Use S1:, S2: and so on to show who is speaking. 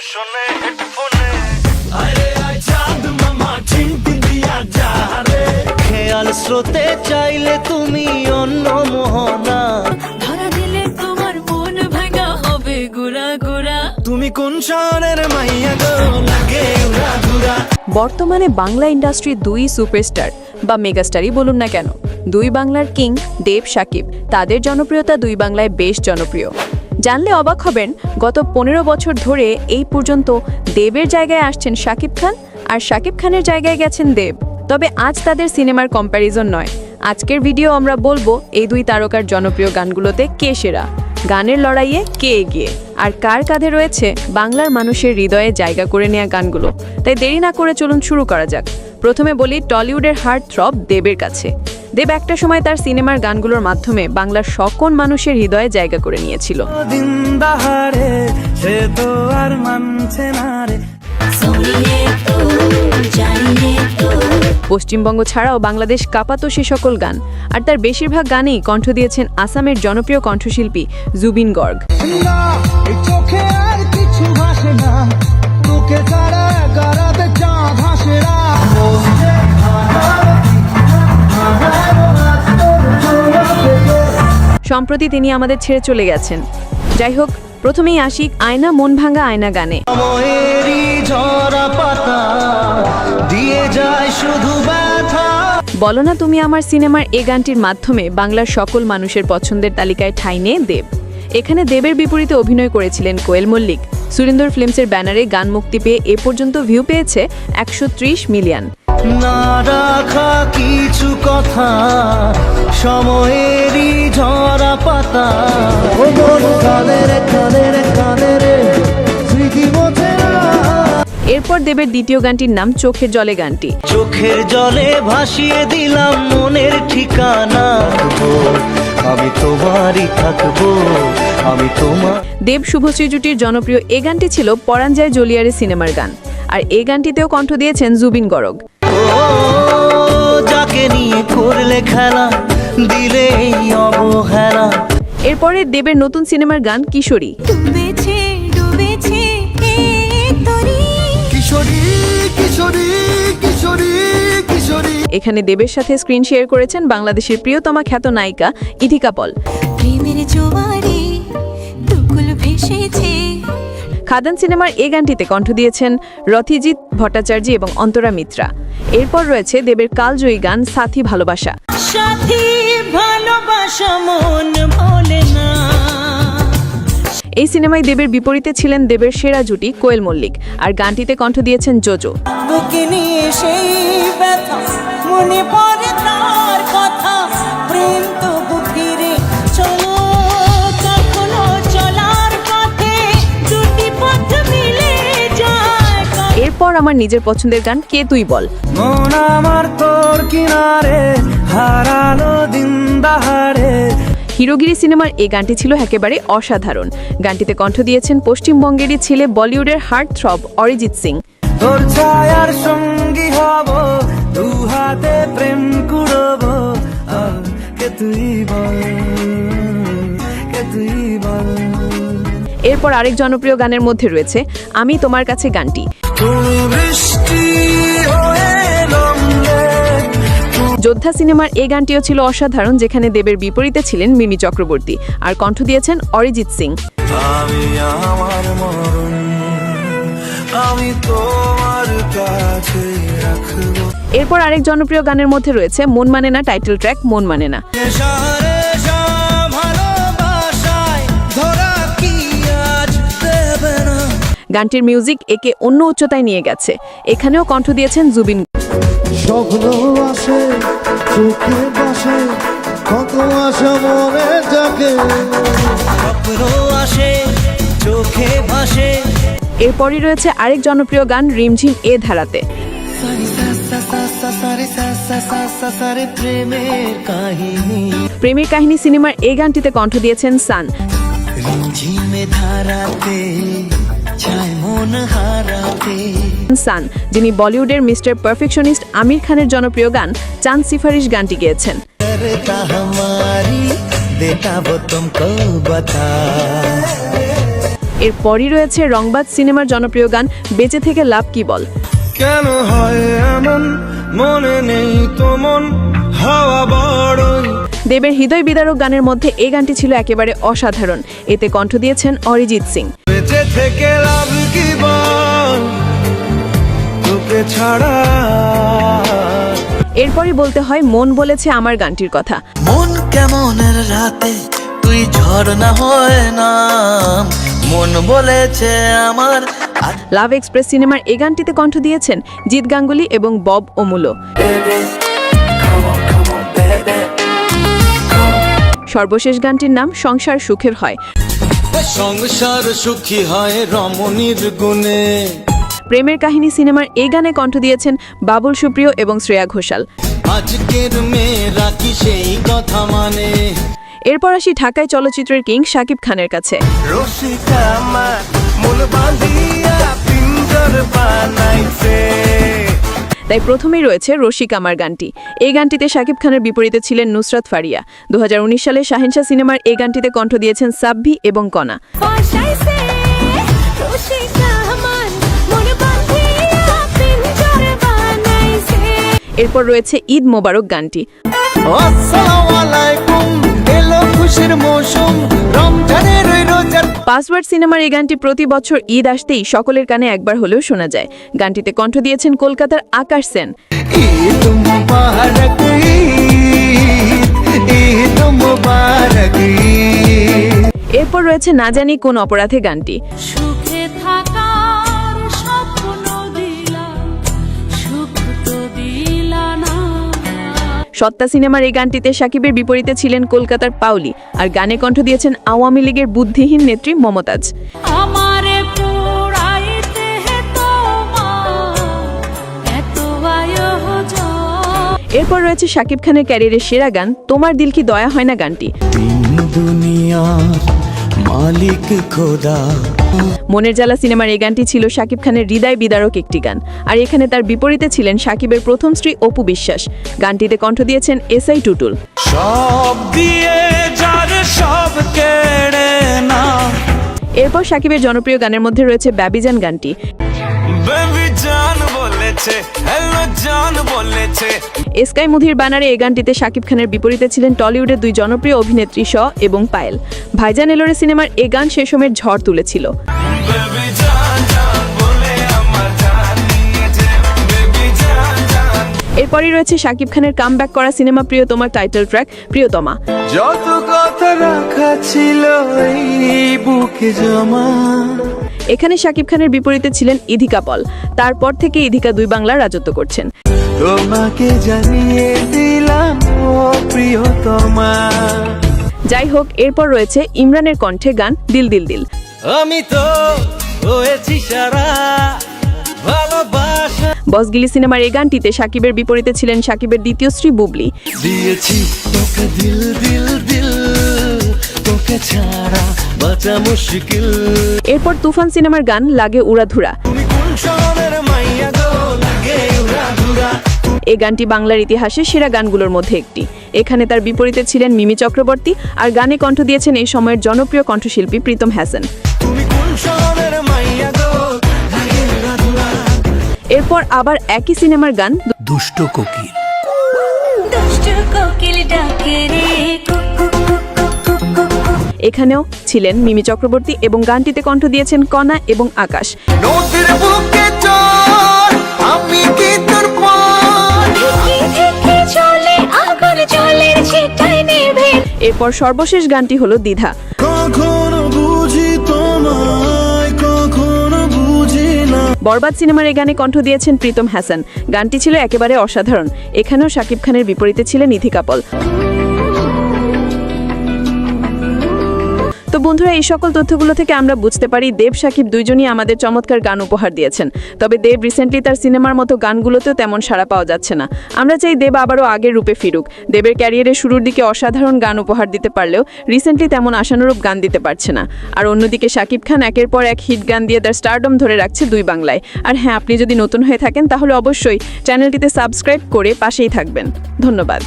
S1: শোনে হেডফোনে আরে আই চাঁদ মামা চিনতে দিয়া যা রে খেয়াল স্রোতে চাইলে তুমি অন্য মোহনা
S2: ধরা দিলে তোমার মন ভাঙা হবে গুড়া গুড়া।
S1: তুমি কোন শহরের মাইয়া গো লাগে উড়া ঘুরা।
S3: বর্তমানে বাংলা ইন্ডাস্ট্রির দুই সুপারস্টার বা মেগাস্টারই বলুন না কেন, দুই বাংলার কিং দেব শাকিব, তাদের জনপ্রিয়তা দুই বাংলায় বেশ জনপ্রিয়। জানলে অবাক হবেন, গত 15 বছর ধরে এই পর্যন্ত দেবের জায়গায় আসছেন শাকিব খান, আর শাকিব খানের জায়গায় গেছেন দেব। তবে আজ তাদের সিনেমার কম্প্যারিজন নয়, আজকের ভিডিও আমরা বলবো এই দুই তারকার জনপ্রিয় গানগুলোতে কে সেরা, গানের লড়াইয়ে কে এগিয়ে, আর কার কাঁধে রয়েছে বাংলার মানুষের হৃদয়ে জায়গা করে নেওয়া গানগুলো। তাই দেরি না করে চলুন শুরু করা যাক। প্রথমে বলি টলিউডের হার্ট থ্রব দেবের কাছে। দেব একটা সময় তার সিনেমার গানগুলোর মাধ্যমে বাংলার সকল মানুষের হৃদয়ে জায়গা করে নিয়েছিল। পশ্চিমবঙ্গ ছাড়াও বাংলাদেশ কাঁপাতো সে সকল গান, আর তার বেশিরভাগ গানেই কণ্ঠ দিয়েছেন আসামের জনপ্রিয় কণ্ঠশিল্পী জুবিন গর্গ। সম্প্রতি তিনি আমাদের ছেড়ে চলে গেছেন। যাই হোক, প্রথমেই আসি আয়না মন ভাঙা আয়না গানে। বলো না তুমি আমার সিনেমার এই গানটির মাধ্যমে বাংলার সকল মানুষের পছন্দের তালিকায় ঠাঁই নেয় দেব। এখানে দেবের বিপরীতে অভিনয় করেছিলেন কোয়েল মল্লিক। সুরিন্দর ফিল্মসের ব্যানারে গান মুক্তি পেয়ে এ পর্যন্ত ভিউ পেয়েছে 130 মিলিয়ন।
S1: না রাখা কিছু কথা সময়েরই ঝরা পাতা
S3: এরপর দেবের দ্বিতীয় গানটির নাম চোখের জলে গানটি।
S1: চোখের জলে ভাসিয়ে দিলাম মনের ঠিকানা, আমি তোমারই থাকবো, আমি তোমার।
S3: দেব শুভশ্রী জুটির জনপ্রিয় এ গানটি ছিল পরাণ যায় জলিয়ারে সিনেমার গান, আর এই গানটিতেও কণ্ঠ দিয়েছেন জুবিন গর্গ।
S1: যাকে নিয়ে করলে খেলা দিলে অবহেলা।
S3: এরপরে দেবের নতুন সিনেমার গান কিশোরী। এখানে দেবের সাথে স্ক্রিন শেয়ার করেছেন বাংলাদেশের প্রিয়তমা খ্যাত নায়িকা ইথিকা পল। খাদান সিনেমার এই গানটিতে কণ্ঠ দিয়েছেন রথিজিৎ ভট্টাচার্য এবং অন্তরা মিত্রা। এরপর রয়েছে দেবের কালজয়ী গান সাথী ভালোবাসা। এই সিনেমায় দেবের বিপরীতে ছিলেন দেবের সেরা জুটি কোয়েল মল্লিক, আর গানটিতে কণ্ঠ দিয়েছেন জোজো। এরপর আমার নিজের পছন্দের গান কে তুই বল।
S1: মন আমার তোর কিনারে হারালো দিন দাহারে।
S3: হিরোগিরি সিনেমার এই গানটি ছিল একেবারে অসাধারণ। গানটিতে কণ্ঠ দিয়েছেন পশ্চিমবঙ্গেরই ছেলে বলিউডের হার্ট থ্রব অরিজিৎ সিং।
S1: তোর ছায়ার সঙ্গী হব, দু হাতে প্রেম কুড়ব, কে তুই বল, কে তুই বল।
S3: এরপর আরেক জনপ্রিয় গানের মধ্যে রয়েছে আমি তোমার কাছে গানটি। যোদ্ধা সিনেমার এই গানটিও ছিল অসাধারণ, যেখানে দেবের বিপরীতে ছিলেন মিমি চক্রবর্তী, আর কণ্ঠ দিয়েছেন অরিজিৎ সিং। এরপর আরেক জনপ্রিয় গানের মধ্যে রয়েছে মন মানে না টাইটেল ট্র্যাক মন মানে না। গানটির মিউজিক একে অন্য উচ্চতায় নিয়ে গেছে। এখানেও কণ্ঠ দিয়েছেন জুবিন।
S4: স্বপ্ন আসে চোখে বসে কত আশা মনে জাগে,
S1: স্বপ্ন আসে চোখে ভাসে।
S3: এরপরই রয়েছে আরেক জনপ্রিয় গান রিমঝিম এ ধারাতে। প্রেমের কাহিনী সিনেমার এই গানটিতে কণ্ঠ দিয়েছেন সান। সান, যিনি বলিউডের মিস্টার পারফেকশনিস্ট আমির খানের জনপ্রিয় গান চাঁদ সিফারিশ গানটি গেয়েছেন। এরপরই রয়েছে রংবাজ সিনেমার জনপ্রিয় গান বেঁচে থেকে লাভ কি বল।
S1: কেন হয় এমন মনে নেই তো মন হাওয়া বড়ই।
S3: দেবের হৃদয় বিদারক গানের মধ্যে এই গানটি ছিল একেবারে অসাধারণ। এতে কণ্ঠ দিয়েছেন অরিজিৎ সিং।
S1: বেঁচে থেকে লাভ কি বল তোকে ছাড়া।
S3: এরপরই বলতে হয় মন বলেছে আমার গানটির কথা।
S1: মন কেমনের রাতে তুই ঝড় হয় না মন বলেছে আমার।
S3: লাভ এক্সপ্রেস সিনেমার এই গানটিতে কণ্ঠ দিয়েছেন জিৎ গাঙ্গুলি এবং বব অমূল্য। সর্বশেষ গানটির নাম সংসার সুখের হয়।
S1: সংসার সুখী হয় রমণীর গুণে।
S3: প্রেমের কাহিনী সিনেমার এই গানে কণ্ঠ দিয়েছেন বাবুল সুপ্রিয় এবং শ্রেয়া ঘোষাল।
S1: আজকের মেয়েরা কি সেই কথা মানে।
S3: এরপর আসি ঢাকায় চলচ্চিত্রের কিং শাকিব খানের কাছে।
S1: রসিকা আমার মন বাঁধিয়া পিঞ্জর বানাইছে।
S3: তাই প্রথমেই রয়েছে রসিক আমার গানটি। এই গানটিতে শাকিব খানের বিপরীতে ছিলেন নুসরাত ফারিয়া। 2019 সালে শাহেনশা সিনেমার এই গানটিতে কণ্ঠ দিয়েছেন সাব্বি এবং কণা। এরপর রয়েছে ঈদ মোবারক গানটি।
S1: আসসালামু আলাইকুম এলো খুশির মৌসুম রমজানের রোজার।
S3: পাসওয়ার্ড সিনেমার এই গানটি প্রতি বছর ঈদ আসতেই সকলের কানে একবার হলেও শোনা যায়। গানটিতে কণ্ঠ দিয়েছেন কলকাতার আকাশ সেন।
S1: ঈদ মুবারক ঈদ মুবারক।
S3: এরপর রয়েছে না জানি কোন অপরাধে গানটি।
S2: সুখে থাকার স্বপ্ন দিলা সুখ তো দিলা না।
S3: সত্তা সিনেমার এই গানটিতে শাকিবের বিপরীতে ছিলেন কলকাতার পাউলি, আর গানে কণ্ঠ দিয়েছেন আওয়ামী লীগের বুদ্ধিহীন নেত্রী মমতাজ।
S2: আমারে পোড়াইতে তোমার এত আয়োজন।
S3: এরপর রয়েছে শাকিব খানের ক্যারিয়ারের সেরা গান তোমার দিল কি দয়া হয় না গানটি।
S1: দুনিয়ার মালিক খোদা।
S3: মনের জ্বালা সিনেমার এই গানটি ছিল শাকিব খানের হৃদয় বিদারক একটি গান, আর এখানে তার বিপরীতে ছিলেন শাকিবের প্রথম স্ত্রী অপু বিশ্বাস। গানটিতে কণ্ঠ দিয়েছেন এসআই টুটুল।
S1: সব দিয়ে যার সব কেড়ে না।
S3: এরপর শাকিবের জনপ্রিয় গানের মধ্যে রয়েছে বেবিজান গানটি।
S1: বেবি জান বলেছে হ্যালো জান বলেছে।
S3: স্কাই মুভির ব্যানারে এই গানটিতে শাকিব খানের বিপরীতে ছিলেন টলিউডের দুই জনপ্রিয় অভিনেত্রী শ এবং পায়েল। ভাইজান এলোরে সিনেমার এই গান সে সময়ের ঝড় তুলেছিল।
S1: বেবি জান জান বলে আমার জান নিয়েছে বেবি জান জান।
S3: এরপরই রয়েছে শাকিব খানের কামব্যাক করা সিনেমা প্রিয়তমার টাইটেল ট্র্যাক প্রিয়তমা।
S1: যত কথা রাখা ছিল এই বুকে জমা।
S3: এখানে শাকিব খানের বিপরীতে ছিলেন ইধিকা পল। তারপর থেকে ইধিকা দুই বাংলা রাজত্ব করছেন।
S1: তোমাকে জানিয়ে দিলাম ও প্রিয়তমা।
S3: যাই হোক, এরপর রয়েছে ইমরানের কণ্ঠে গান দিল দিল দিল।
S1: আমি তো হয়েছি সারা ভালোবাসা।
S3: বসগিলি সিনেমার এই গানটিতে শাকিবের বিপরীতে ছিলেন শাকিবের দ্বিতীয় স্ত্রী বুবলি।
S1: দিয়েছি তোকে দিল দিল দিল তোকে ছাড়া বাঁচা মুশকিল।
S3: এরপর তুফান সিনেমার গান লাগে উড়াধুরা।
S1: তুমি কোন শহরের মাইয়া গো লাগে উড়াধুরা।
S3: এই গানটি বাংলার ইতিহাসে সেরা গানগুলোর মধ্যে একটি। এখানে তার বিপরীতে ছিলেন মিমি চক্রবর্তী, আর গানে কণ্ঠ দিয়েছেন এই সময়ের জনপ্রিয় কণ্ঠশিল্পী প্রীতম হাসান।
S1: তুমি কোন শহরের মাইয়া গো লাগে উড়াধুরা।
S3: এরপর আবার একই সিনেমার গান
S1: দুষ্ট কোকিল।
S2: দুষ্ট কোকিল ডাকে রে কুকু কুকু কুকু।
S3: এখানেও ছিলেন মিমি চক্রবর্তী এবং গানটিতে কণ্ঠ দিয়েছেন কণা এবং আকাশ।
S1: নদীর বুকে চল আমি কি তোর পর।
S2: ঝিকে চলে আগুন জলের ছিটায় নেভে।
S3: এরপর সর্বশেষ গানটি হলো দ্বিধা।
S1: কখনো বুঝি তোমায় কখনো বুঝি না।
S3: বরবাদ সিনেমার এই গানে কণ্ঠ দিয়েছেন প্রীতম হাসান। গানটি ছিল একেবারে অসাধারণ। এখানেও শাকিব খানের বিপরীতে ছিলেন ইধিকা পল। তো বন্ধুরা, এই সকল তথ্যগুলো থেকে আমরা বুঝতে পারি দেব শাকিব দুইজনই আমাদের চমৎকার গান উপহার দিয়েছেন। তবে দেব রিসেন্টলি তার সিনেমার মতো গানগুলোতেও তেমন সাড়া পাওয়া যাচ্ছে না। আমরা চাই দেব আবারও আগের রূপে ফিরুক। দেবের ক্যারিয়ারের শুরুর দিকে অসাধারণ গান উপহার দিতে পারলেও রিসেন্টলি তেমন আশানুরূপ গান দিতে পারছে না। আর অন্যদিকে শাকিব খান একের পর এক হিট গান দিয়ে তার স্টারডম ধরে রাখছে দুই বাংলায়। আর হ্যাঁ, আপনি যদি নতুন হয়ে থাকেন তাহলে অবশ্যই চ্যানেলটিতে সাবস্ক্রাইব করে পাশেই থাকবেন। ধন্যবাদ।